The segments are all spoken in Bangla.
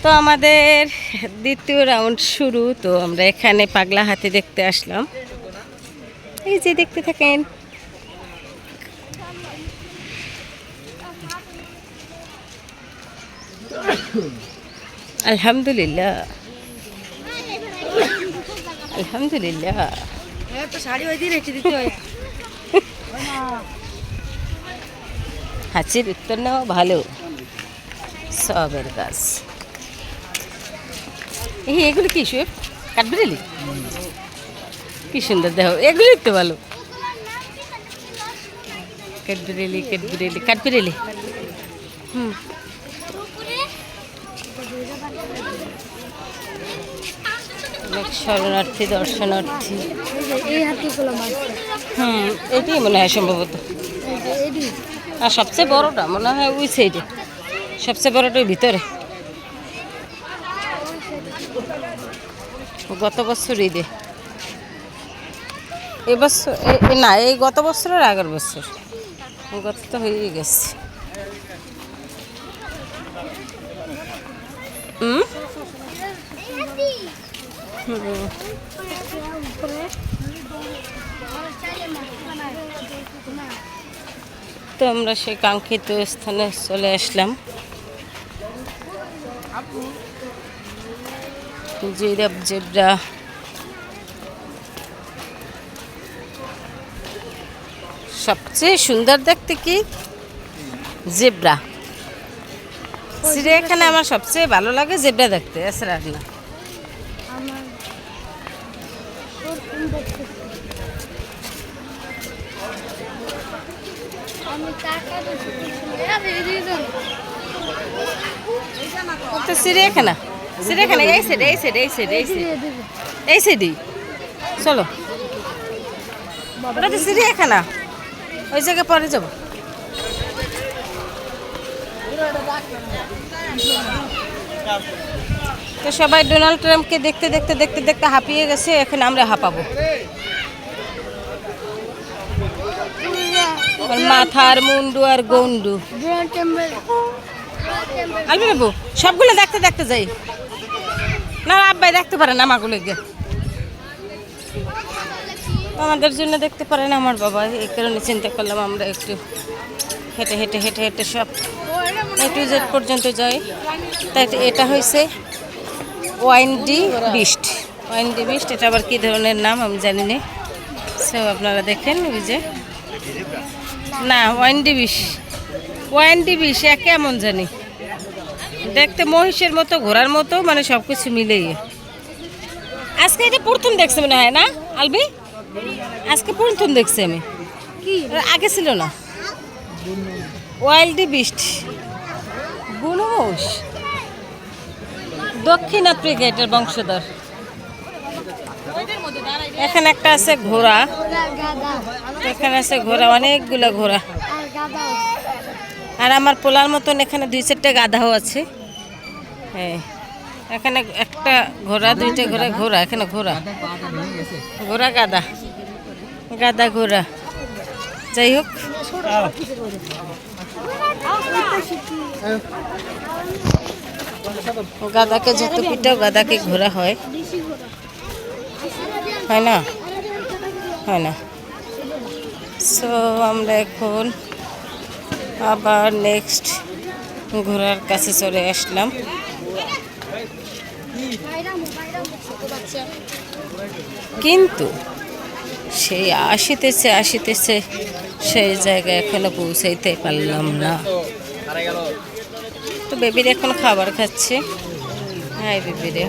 তো আমাদের দ্বিতীয় রাউন্ড শুরু। তো আমরা এখানে পাগলা হাতি দেখতে আসলাম। এই যে দেখতে থাকেন। আলহামদুলিল্লাহ, আলহামদুলিল্লাহ। হাঁচির উত্তর নেওয়া ভালো। সবের গাছ এগুলো কি শুয়ে কাঠবিড়ালি, কি সুন্দর দেখো, এগুলোই তো ভালো। কাঠবিড়ালি কাঠবিড়ালি কাঠবিড়ালি। অনেক শরণার্থী দর্শনার্থী। এটাই মনে হয় সম্ভবত। আর সবচেয়ে বড়টা মনে হয় ওই সাইডে, সবচেয়ে বড়টার ভিতরে। গত বছর ঈদে, এবছর না, এই গত বছরের আগের বছর, গত তো হয়ে গেছে। তো আমরা সেই কাঙ্ক্ষিত স্থানে চলে আসলাম। জিরাফ জেব্রা, সবচেয়ে সুন্দর দেখতে কি জেব্রা। চিড়িয়াখানা আমার সবচেয়ে ভালো লাগে জেব্রা দেখতে, এছাড়া না। তো চিড়িয়াখানা, চিড়িয়াখানা এই সাইড এই সাইড এই সাইড এই সাইড এই সাইডই চলো। ওটা তো চিড়িয়াখানা, ওই জায়গায় পরে যাবো। তো সবাই ডোনাল্ড ট্রাম্পকে দেখতে দেখতে দেখতে দেখতে হাঁপিয়ে গেছে, এখন আমরা হাঁপাবো। মাথার মুন্ডু আর গন্ডু আলবি নেবো, সবগুলো দেখতে দেখতে যাই না। আব্বাই দেখতে পারে না আমাগুলো, আমাদের জন্য দেখতে পারে না আমার বাবা। এই কারণে চিন্তা করলাম আমরা একটু হেঁটে হেঁটে হেঁটে হেঁটে সব A to Z পর্যন্ত যাই। তাই এটা হয়েছে ওয়াইন্ডি বিস্ট। ওয়াইন্ডি বিস্ট, এটা আবার কী ধরনের নাম আমি জানি না। সব আপনারা দেখেন, ওই যে না ওয়াইন্ডি বিষ, ওয়াইন্ডি বিষ একে এমন জানি, দেখতে মহিষের মতো, ঘোড়ার মতো, মানে সব কিছু মিলেই। আজকে এটা প্রথম দেখছি মনে হয় না আলবি? আজকে প্রথম দেখছি আমি, আগে ছিল না। ওয়াইল্ডি বিস্ট বুনোস, দক্ষিণ আফ্রিকা এটার বংশধর। এখানে একটা আছে ঘোড়া, এখানে আছে ঘোড়া, অনেকগুলা ঘোড়া। আর আমার পোলার মতন এখানে 2-4টা গাধাও আছে। হ্যাঁ, এখানে একটা ঘোড়া, 2টা ঘোড়া, ঘোড়া এখানে ঘোড়া, ঘোড়া গাধা, গাধা ঘোড়া। যাই হোক, গাধাকে যত পিটাও গাধাকে ঘোড়া হয়, হয় না? হয় না। সো আমরা এখন আবার নেক্সট ঘোড়ার কাছে চলে আসলাম। কিন্তু সেই আসিতেছে আসিতেছে, সেই জায়গায় এখনো পৌঁছাইতে পারলাম না। তো বেবির এখন খাবার খাচ্ছে। হ্যাঁ বেবিরে,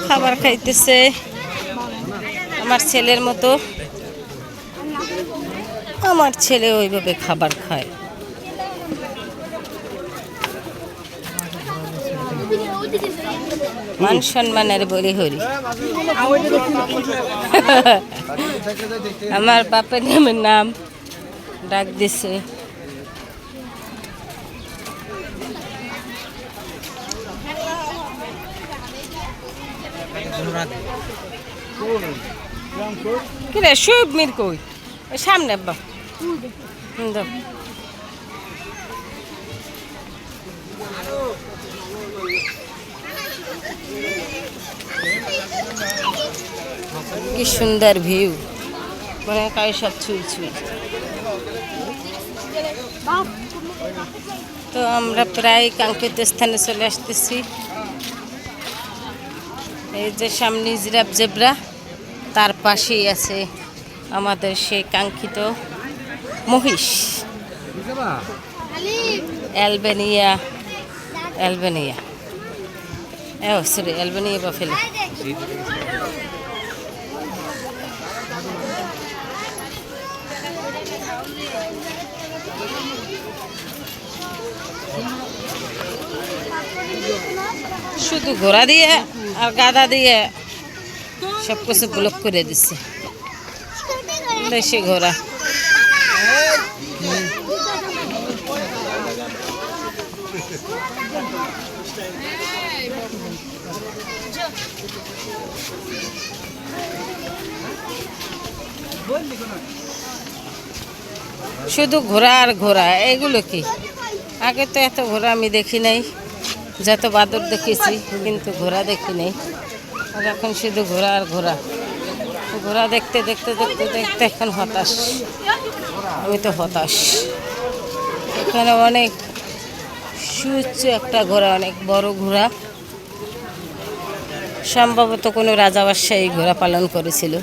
খাবার খাইতেছে আমার ছেলের মতো। আমার ছেলে ওইভাবে খাবার খায়। মান সম্মানের বলি হরি। আমার বাপের নামের নাম ডাক দিছে। কি রে শুভ মির কই ওই সামনে আব্বা দাও। কি সুন্দর ভিউ মনে হয় সব ছুঁই ছুঁই। তো আমরা প্রায় কাঙ্ক্ষিত স্থানে চলে আসতেছি। এই যে সামনে জিরাফ জেব্রা, তার পাশেই আছে আমাদের সেই কাঙ্ক্ষিত মহিষ Albania. Albania sorry Albania buffalo. শুধু ঘোড়া দিয়ে আর গাদা দিয়ে সব কিছু ব্লক করে দিচ্ছে। দেশি ঘোড়া শুধু ঘোড়া আর ঘোড়া। এগুলো কি আগে তো এত ঘোড়া আমি দেখি নাই, যত বাদর দেখেছি কিন্তু ঘোড়া দেখি নাই। আর এখন শুধু ঘোড়া আর ঘোড়া। ঘোড়া দেখতে দেখতে দেখতে দেখতে এখন হতাশ, আমি তো হতাশ। এখানে অনেক সুউচ্চ একটা ঘোড়া, অনেক বড় ঘোড়া, সম্ভবত কোনো রাজাবাদশাহ এই ঘোড়া পালন করেছিল,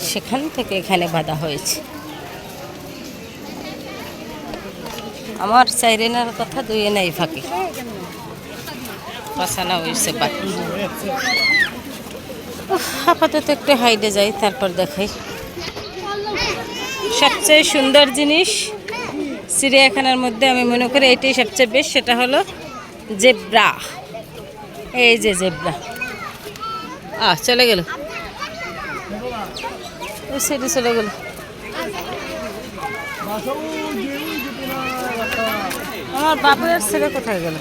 সেখান থেকে এখানে বাঁধা হয়েছে। আমার চাইরেনার কথা দুয়ে নাই ফাঁকি পাসানা হয়েছে বাকি। আপাতত একটু হাইডে যাই, তারপর দেখাই। সবচেয়ে সুন্দর জিনিস চিড়িয়াখানার মধ্যে আমি মনে করি এটাই সবচেয়ে বেশ, সেটা হলো জেব্রা। এই যে জেব্রা চলে গেল, ওই সাইডে চলে গেল। আমার বাবুর ছেলে কোথায় গেল?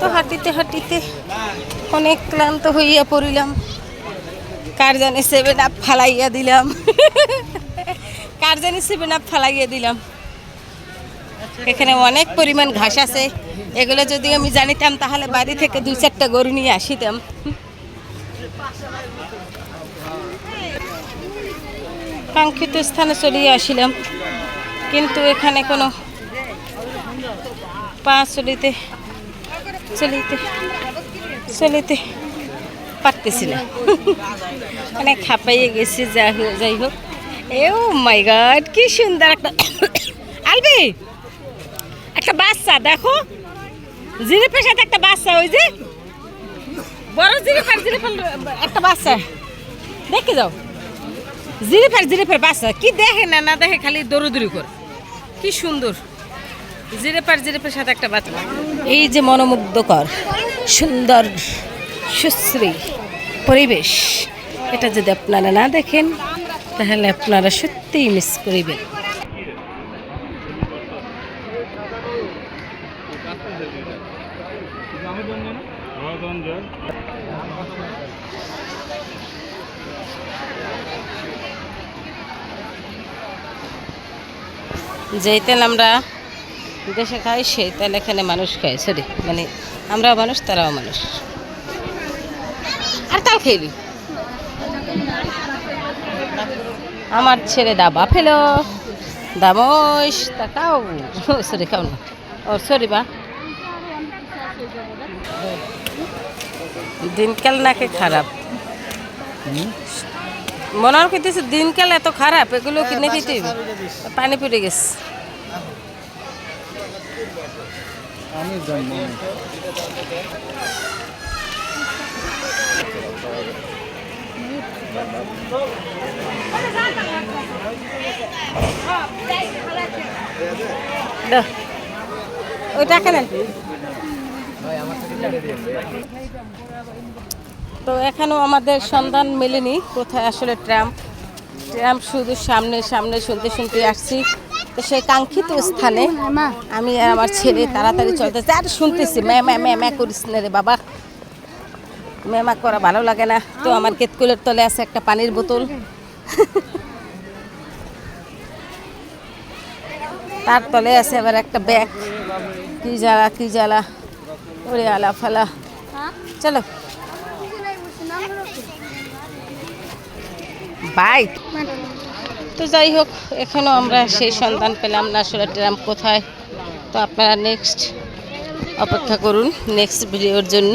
তো হাঁটিতে হাঁটিতে অনেক ক্লান্ত হইয়া পড়িলাম। কার জানি 7 আপ ফালাইয়া দিলাম, কার জানি 7 আপ ফালাইয়া দিলাম। এখানে অনেক পরিমাণ ঘাস আছে, এগুলো যদি আমি জানিতাম তাহলে বাড়ি থেকে 2-4টা গরু নিয়ে আসিতাম। কাঙ্ক্ষিত স্থানে চলে আসিলাম, কিন্তু এখানে কোনো পা চলিতে চলিতে চলিতে পারতেছি না, অনেক খাপাইয়ে গেছি। যাই হোক, ও মাই গড কি সুন্দর একটা আলবি, একটা বাচ্চা দেখো, জিরাফের সাথে একটা বাচ্চা, ওই যে বড় জিরাফের একটা বাচ্চা, দেখে যাও। জিরাফের বাচ্চা কি দেখে না না দেখে, খালি দৌড়দৌড়ি করে, কি সুন্দর। জিরাফের সাথে একটা বাচ্চা। এই যে মনোমুগ্ধকর সুন্দর সুশ্রী পরিবেশ, এটা যদি আপনারা না দেখেন তাহলে আপনারা সত্যিই মিস করিবেন। যেই তেল আমরা দেশে খাই সেই তেল এখানে মানুষ খায়, সরি মানে আমরাও মানুষ তারাও মানুষ। আর তাও খেলি আমার ছেলে দাবা ফেলো, দামস তাকাও, সরি খাও না, ও সরি বা দিনকাল নাকি খারাপ, মনে হয় কিছু দিনকাল এত খারাপ, এগুলো কিনে দিতে পানি পড়ে গেছে। ওই টাকা নেন। তো এখনও আমাদের সন্ধান মেলেনি কোথায় আসলে ট্রাম শুধু সামনে সামনে শুনতে শুনতে আসছি। তো সেই কাঙ্ক্ষিত স্থানে আমি আর আমার ছেলে তাড়াতাড়ি চলতেছে, আর শুনতেছি ম্যা ম্যা ম্যা ম্যা করিস না রে বাবা। মেমাক করা ভালো লাগে না, তো আমার কেতকুলের তলে আছে একটা পানির বোতল। তার তলে আছে আবার একটা ব্যাগ। কি জ্বালা ওরে আলা ফালা। চলো বাই। তো যাই হোক, এখনও আমরা সেই সন্ধান পেলাম না আসলে ট্রাম কোথায়। তো আপনারা নেক্সট অপেক্ষা করুন নেক্সট ভিডিওর জন্য।